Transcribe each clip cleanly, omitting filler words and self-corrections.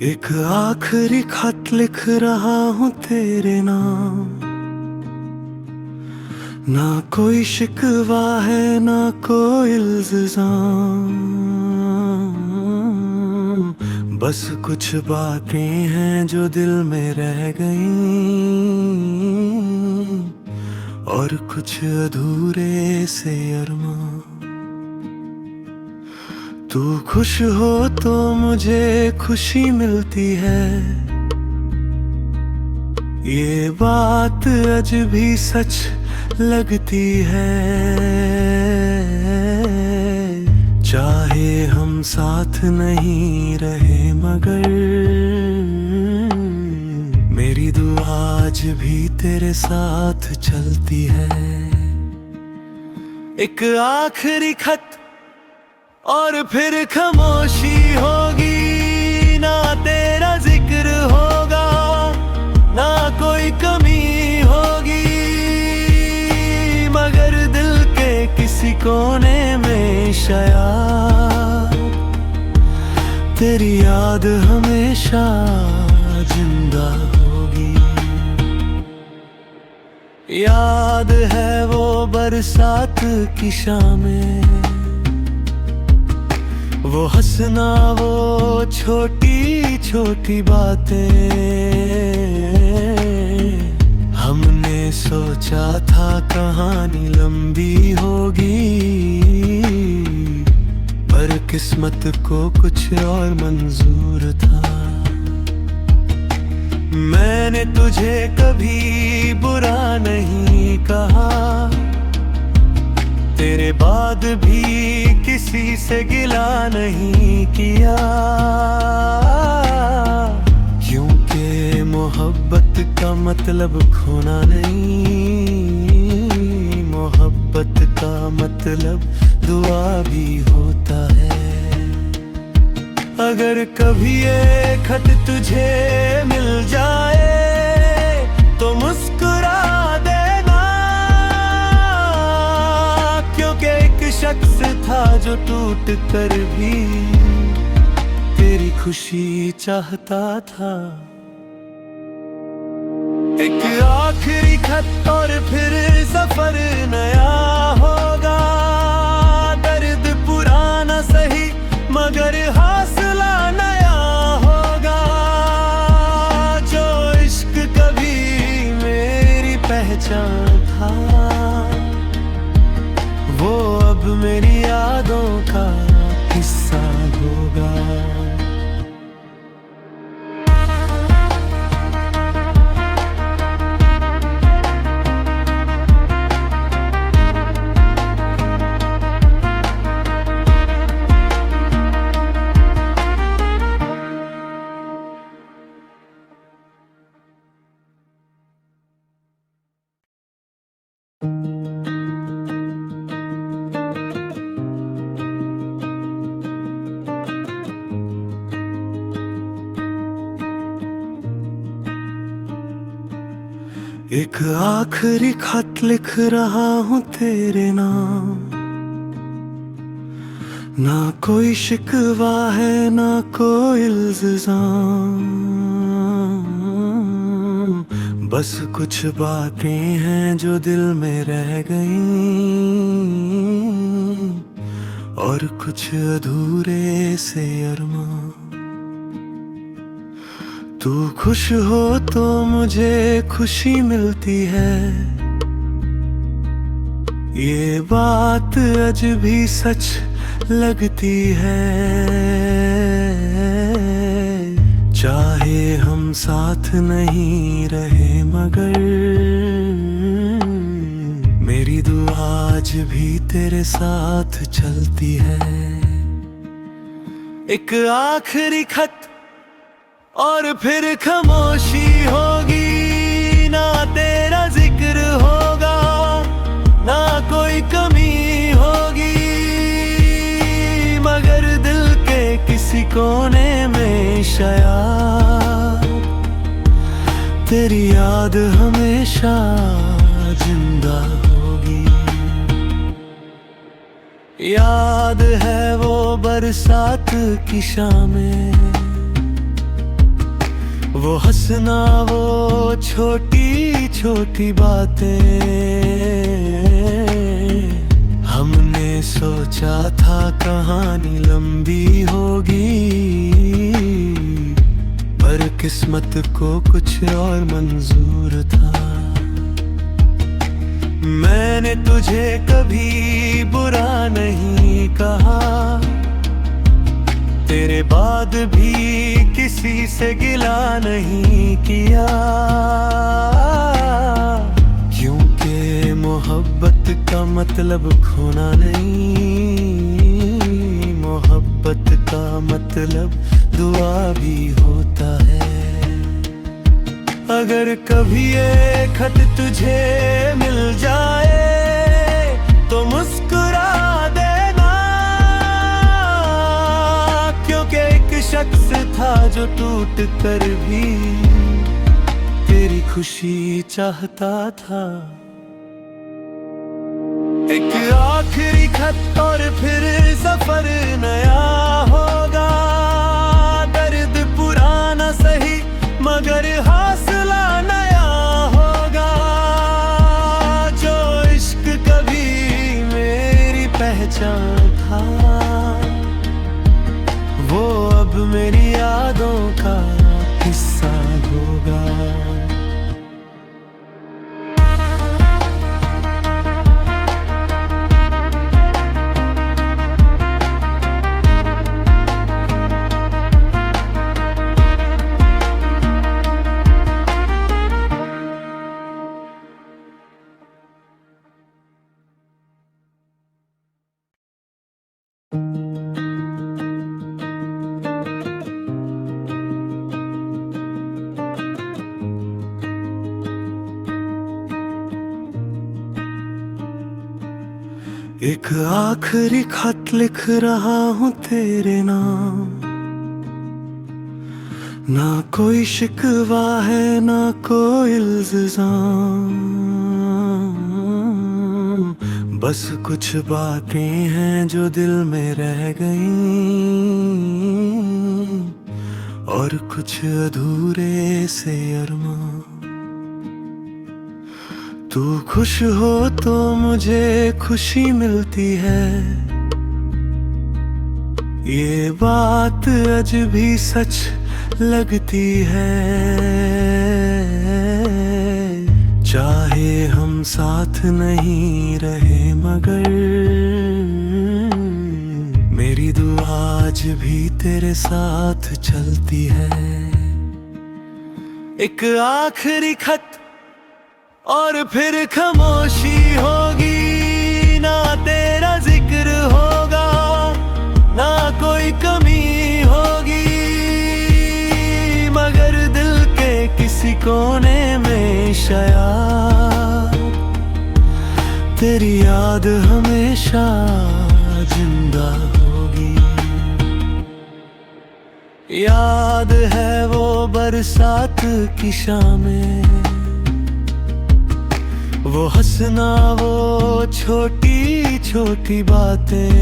एक आखिरी खत लिख रहा हूँ तेरे नाम। ना कोई शिकवा है ना कोई इल्ज़ाम, बस कुछ बातें हैं जो दिल में रह गईं और कुछ अधूरे से अरमां। तू खुश हो तो मुझे खुशी मिलती है, ये बात आज भी सच लगती है। चाहे हम साथ नहीं रहे मगर मेरी दुआ आज भी तेरे साथ चलती है। एक आखिरी खत और फिर खामोशी होगी, ना तेरा जिक्र होगा ना कोई कमी होगी, मगर दिल के किसी कोने में शायद तेरी याद हमेशा जिंदा होगी। याद है वो बरसात की शामें, वो हंसना, वो छोटी छोटी बातें। हमने सोचा था कहानी लंबी होगी, पर किस्मत को कुछ और मंजूर था। मैंने तुझे कभी बुरा नहीं कहा, तेरे बाद भी किसी से गिला नहीं किया, क्योंकि मोहब्बत का मतलब खोना नहीं, मोहब्बत का मतलब दुआ भी होता है। अगर कभी ये खत तुझे मिल जाए तो मुस्कुरा देना, क्योंकि एक शख्स था जो टूट कर भी तेरी खुशी चाहता था। एक आखिरी खत और फिर सफर नया होगा, दर्द पुराना सही मगर हौसला नया होगा। जो इश्क कभी मेरी पहचान था, वो अब मेरी यादों का हिस्सा होगा। एक आखिरी खत लिख रहा हूँ तेरे नाम। ना कोई शिकवा है ना कोई इल्ज़ाम, बस कुछ बातें हैं जो दिल में रह गईं और कुछ अधूरे से अरमां। तू खुश हो तो मुझे खुशी मिलती है, ये बात आज भी सच लगती है। चाहे हम साथ नहीं रहे मगर मेरी दुआ आज भी तेरे साथ चलती है। एक आखिरी खत और फिर खामोशी होगी, ना तेरा जिक्र होगा ना कोई कमी होगी, मगर दिल के किसी कोने में शायद तेरी याद हमेशा जिंदा होगी। याद है वो बरसात की शामें, वो हंसना, वो छोटी छोटी बातें, हमने सोचा था कहानी लंबी होगी, पर किस्मत को कुछ और मंजूर था। मैंने तुझे कभी बुरा नहीं कहा, तेरे बाद भी किसी से गिला नहीं किया, क्योंकि मोहब्बत का मतलब खोना नहीं, मोहब्बत का मतलब दुआ भी होता है। अगर कभी ये खत तुझे मिल जाए तो मुस्कुरा देना, क्योंकि एक शख्स था जो टूट कर भी तेरी खुशी चाहता था। एक आखिरी खत और फिर सफर नया होगा, दर्द पुराना सही मगर हौसला नया होगा। जो इश्क कभी मेरी पहचान था, वो अब मेरी यादों का हिस्सा होगा। एक आखिरी खत लिख रहा हूँ तेरे नाम, ना कोई शिकवा है ना कोई इल्ज़ाम, बस कुछ बातें हैं जो दिल में रह गईं, और कुछ अधूरे से अरमां। तू खुश हो तो मुझे खुशी मिलती है, ये बात आज भी सच लगती है। चाहे हम साथ नहीं रहे मगर मेरी दुआ आज भी तेरे साथ चलती है। एक आखिरी खत और फिर खामोशी होगी, ना तेरा जिक्र होगा ना कोई कमी होगी, मगर दिल के किसी कोने में शायद तेरी याद हमेशा जिंदा होगी। याद है वो बरसात की शामें, वो हंसना, वो छोटी छोटी बातें,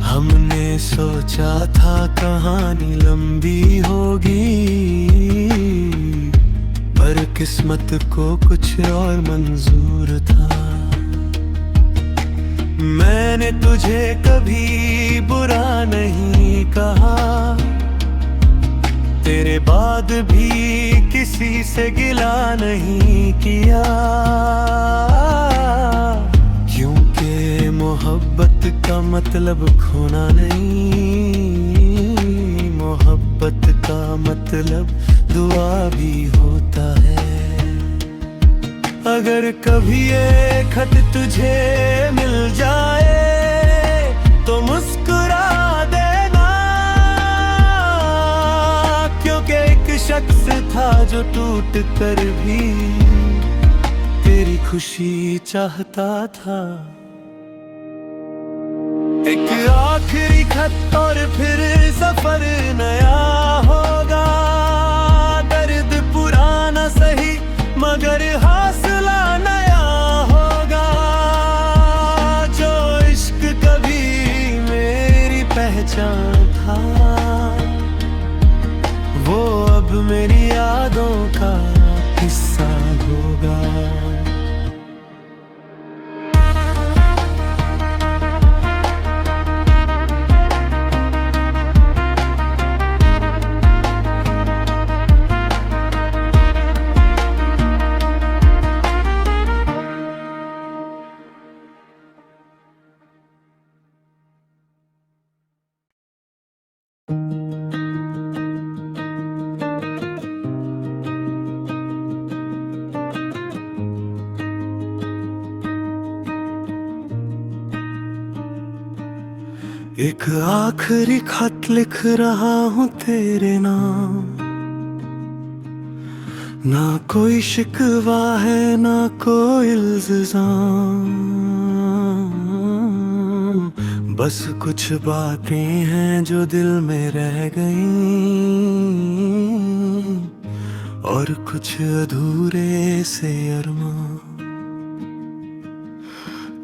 हमने सोचा था कहानी लंबी होगी, पर किस्मत को कुछ और मंजूर था। मैंने तुझे कभी बुरा नहीं कहा, तेरे बाद भी किसी से गिला नहीं किया, क्योंकि मोहब्बत का मतलब खोना नहीं, मोहब्बत का मतलब दुआ भी होता है। अगर कभी ये खत तुझे मिल जाए तो मुस्कुरा देना, क्योंकि एक शख्स था जो टूट कर भी तेरी खुशी चाहता था। एक आखिरी खत और फिर सफर नया होगा, दर्द पुराना सही मगर हौसला नया होगा। जो इश्क कभी मेरी पहचान था, मेरी यादों का हिस्सा होगा। एक आखिरी खत लिख रहा हूँ तेरे नाम, ना कोई शिकवा है ना कोई इल्ज़ाम, बस कुछ बातें हैं जो दिल में रह गईं और कुछ अधूरे से अरमां।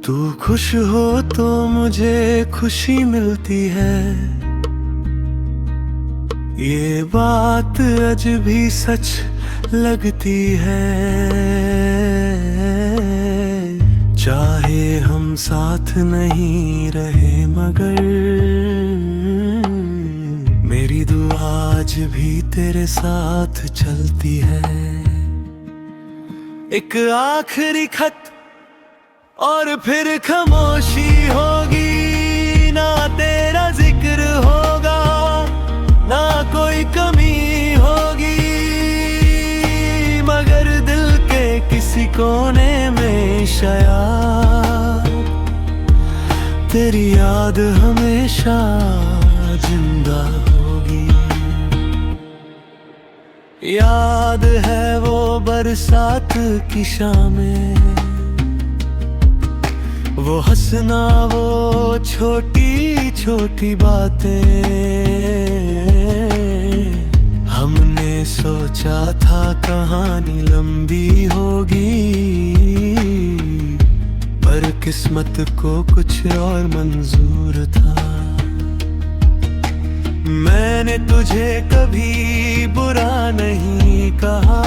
तू खुश हो तो मुझे खुशी मिलती है, ये बात आज भी सच लगती है। चाहे हम साथ नहीं रहे मगर मेरी दुआ आज भी तेरे साथ चलती है। एक आखिरी खत और फिर खामोशी होगी, ना तेरा जिक्र होगा ना कोई कमी होगी, मगर दिल के किसी कोने में शायद तेरी याद हमेशा जिंदा होगी। याद है वो बरसात की शामें, वो हंसना वो छोटी छोटी बातें, हमने सोचा था कहानी लंबी होगी पर किस्मत को कुछ और मंजूर था। मैंने तुझे कभी बुरा नहीं कहा,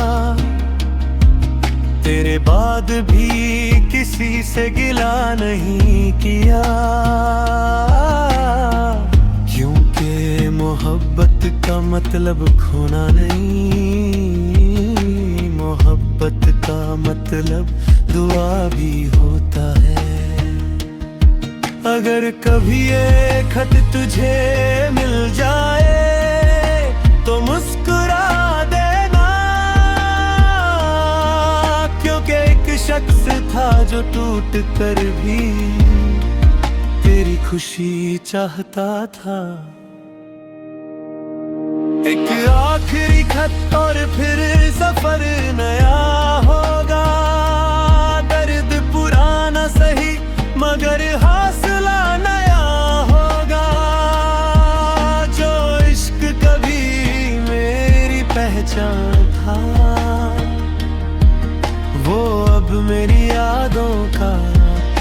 तेरे बाद भी किसी से गिला नहीं किया, क्योंकि मोहब्बत का मतलब खोना नहीं, मोहब्बत का मतलब दुआ भी होता है। अगर कभी ये खत तुझे मिल जाए तो मुस्कुरा देना, क्योंकि एक शख्स था जो टूट कर भी तेरी खुशी चाहता था। एक आखिरी खत और फिर सफर नया होगा, दर्द पुराना सही मगर हौसला नया होगा। जो इश्क कभी मेरी पहचान था वो अब मेरी यादों का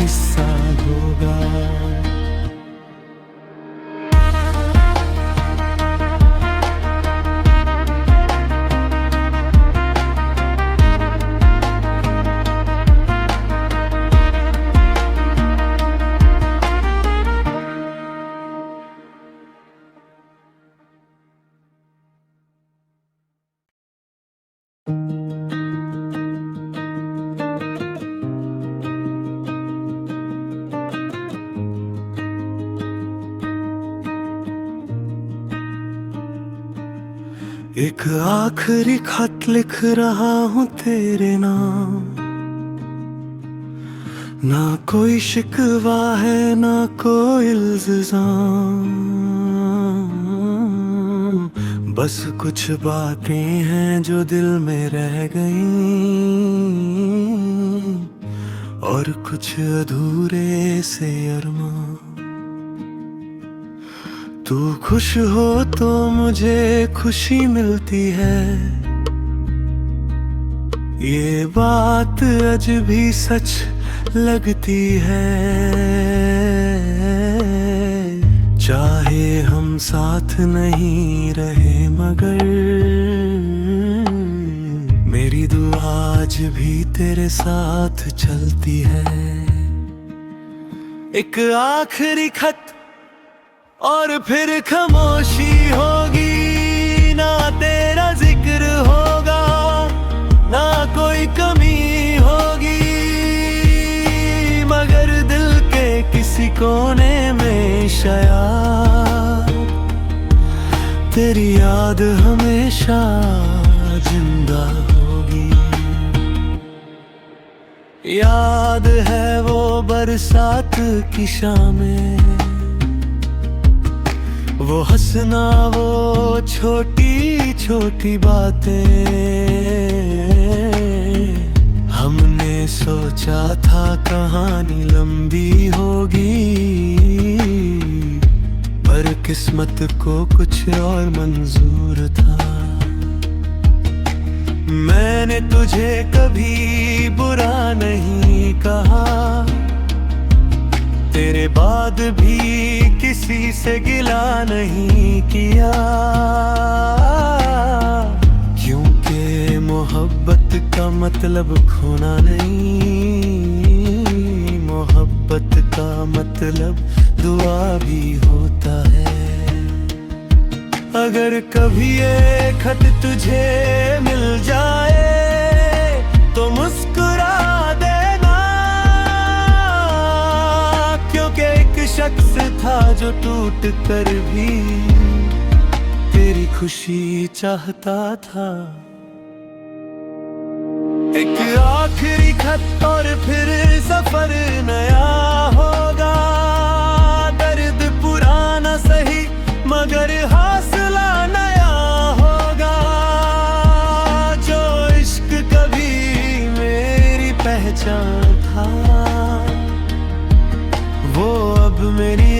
हिस्सा होगा। एक आखिरी खत लिख रहा हूँ तेरे नाम, ना कोई शिकवा है ना कोई इल्ज़ाम, बस कुछ बातें हैं जो दिल में रह गईं और कुछ अधूरे से अरमां। तू खुश हो तो मुझे खुशी मिलती है, ये बात आज भी सच लगती है। चाहे हम साथ नहीं रहे मगर मेरे साथ चलती है। एक आखिरी खत और फिर खामोशी होगी, ना तेरा जिक्र होगा ना कोई कमी होगी, मगर दिल के किसी कोने में शायद तेरी याद हमेशा जिंदा होगी। याद है वो बरसात की शामें, वो हंसना, वो छोटी छोटी बातें। हमने सोचा था कहानी लंबी होगी, पर किस्मत को कुछ और मंजूर था। मैंने तुझे कभी बुरा नहीं कहा, तेरे बाद भी किसी से गिला नहीं किया, क्योंकि मोहब्बत का मतलब खोना नहीं, मोहब्बत का मतलब दुआ भी होता है। अगर कभी ये खत तुझे मिल जाए तो मुस्कुरा देना, क्योंकि एक शख्स था जो टूट कर भी तेरी खुशी चाहता था। एक आखिरी खत और फिर सफर नया होगा, दर्द पुराना सही मगर हौसला नया होगा। जो इश्क कभी मेरी पहचान था, वो अब मेरी